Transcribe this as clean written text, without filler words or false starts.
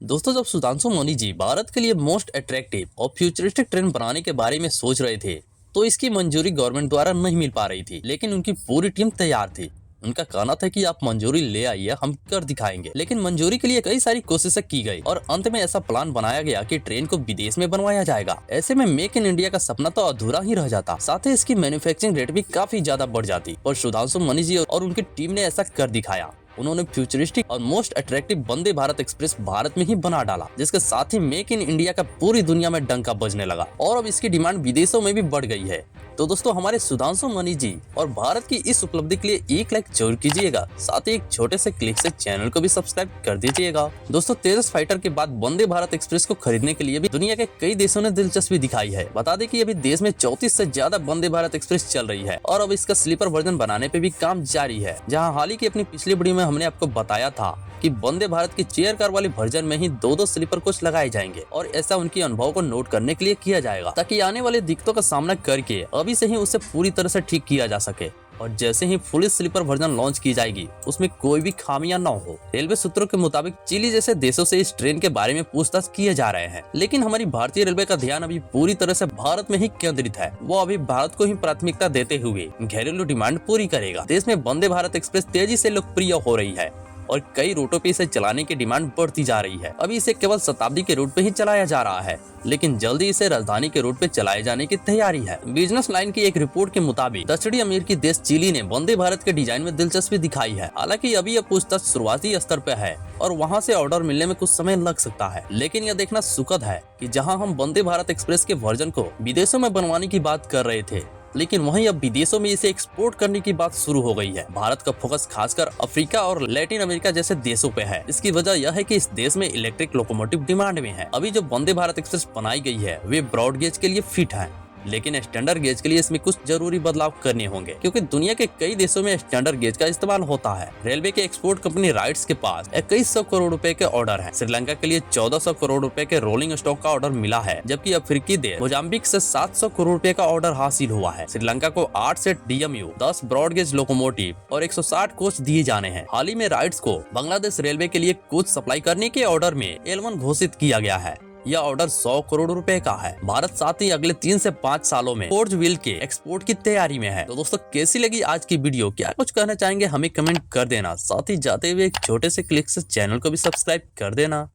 दोस्तों, जब सुधांशु मोनी जी भारत के लिए मोस्ट अट्रैक्टिव और फ्यूचरिस्टिक ट्रेन बनाने के बारे में सोच रहे थे तो इसकी मंजूरी गवर्नमेंट द्वारा नहीं मिल पा रही थी, लेकिन उनकी पूरी टीम तैयार थी। उनका कहना था कि आप मंजूरी ले आइए, हम कर दिखाएंगे। लेकिन मंजूरी के लिए कई सारी कोशिशें की गई और अंत में ऐसा प्लान बनाया गया कि ट्रेन को विदेश में बनवाया जाएगा। ऐसे में मेक इन इंडिया का सपना तो अधूरा ही रह जाता, साथ ही इसकी मैन्युफैक्चरिंग रेट भी काफी ज्यादा बढ़ जाती। और सुधांशु मोनी जी और उनकी टीम ने ऐसा कर दिखाया। उन्होंने फ्यूचरिस्टिक और most attractive Vande Bharat express Bharat में ही बना डाला, जिसके साथ ही मेक इन इंडिया का पूरी दुनिया में डंका बजने लगा और अब इसकी डिमांड विदेशों में भी बढ़ गई है। तो दोस्तों, हमारे सुधांशु मोनी जी और भारत की इस उपलब्धि के लिए एक लाइक जरूर कीजिएगा, साथ ही एक छोटे से क्लिक से चैनल को भी सब्सक्राइब कर दीजिएगा। दोस्तों, तेजस फाइटर के बाद वंदे भारत एक्सप्रेस को खरीदने के लिए भी दुनिया के कई देशों ने दिलचस्पी दिखाई है। बता दें कि अभी देश में 34 से ज्यादा वंदे भारत एक्सप्रेस चल रही है और अब इसका स्लीपर वर्जन बनाने पे भी काम जारी है। जहां हाल ही की अपनी पिछली वीडियो में हमने आपको बताया था कि वंदे भारत की चेयर कार वाली वर्जन में ही दो स्लीपर कोच लगाए जाएंगे और ऐसा उनके अनुभव को नोट करने के लिए किया जाएगा, ताकि आने वाले दिक्कतों का सामना करके अभी से ही उसे पूरी तरह से ठीक किया जा सके। और जैसे ही फुल स्लीपर वर्जन लॉन्च की जाएगी, उसमें कोई भी खामियां न हो। रेलवे सूत्रों के मुताबिक चिली जैसे देशों से इस ट्रेन के बारे में पूछताछ किए जा रहे हैं, लेकिन हमारी भारतीय रेलवे का ध्यान अभी पूरी तरह से भारत में ही केंद्रित है। वो अभी भारत को ही प्राथमिकता देते हुए घरेलू डिमांड पूरी करेगा। देश में वंदे भारत एक्सप्रेस तेजी से लोकप्रिय हो रही है और कई रूटों पे इसे चलाने की डिमांड बढ़ती जा रही है। अभी इसे केवल शताब्दी के रूट पे ही चलाया जा रहा है, लेकिन जल्दी इसे राजधानी के रूट पे चलाए जाने की तैयारी है। बिजनेस लाइन की एक रिपोर्ट के मुताबिक दक्षिणी अमेरिकी देश चिली ने वंदे भारत के डिजाइन में दिलचस्पी दिखाई है। हालांकि अभी यह पूछताछ शुरुआती स्तर पे है और वहां से ऑर्डर मिलने में कुछ समय लग सकता है। लेकिन यह देखना सुखद है कि जहां हम वंदे भारत एक्सप्रेस के वर्जन को विदेशों में बनवाने की बात कर रहे थे, लेकिन वहीं अब विदेशों में इसे एक्सपोर्ट करने की बात शुरू हो गई है। भारत का फोकस खासकर अफ्रीका और लैटिन अमेरिका जैसे देशों पे है। इसकी वजह यह है कि इस देश में इलेक्ट्रिक लोकोमोटिव डिमांड में है। अभी जो वंदे भारत एक्सप्रेस बनाई गई है वे ब्रॉड गेज के लिए फिट है, लेकिन स्टैंडर्ड गेज के लिए इसमें कुछ जरूरी बदलाव करने होंगे, क्योंकि दुनिया के कई देशों में स्टैंडर्ड गेज का इस्तेमाल होता है। रेलवे के एक्सपोर्ट कंपनी राइट्स के पास 2100 करोड़ रुपए के ऑर्डर है। श्रीलंका के लिए 1400 करोड़ रुपए के रोलिंग स्टॉक का ऑर्डर मिला है, जबकि अफ्रीकी देश मोजाम्बिक से 700 करोड़ रुपए का ऑर्डर हासिल हुआ है। श्रीलंका को 8 सेट DMU, 10 ब्रॉडगेज लोकोमोटिव और 160 कोच दिए जाने हैं। हाल ही में राइट्स को बांग्लादेश रेलवे के लिए कोच सप्लाई करने के ऑर्डर में L1 घोषित किया गया है। यह ऑर्डर 100 करोड़ रुपए का है। भारत साथ ही अगले 3 से 5 सालों में फोर्ज व्हील के एक्सपोर्ट की तैयारी में है। तो दोस्तों, कैसी लगी आज की वीडियो? क्या कुछ कहना चाहेंगे हमें कमेंट कर देना, साथ ही जाते हुए एक छोटे से क्लिक से चैनल को भी सब्सक्राइब कर देना।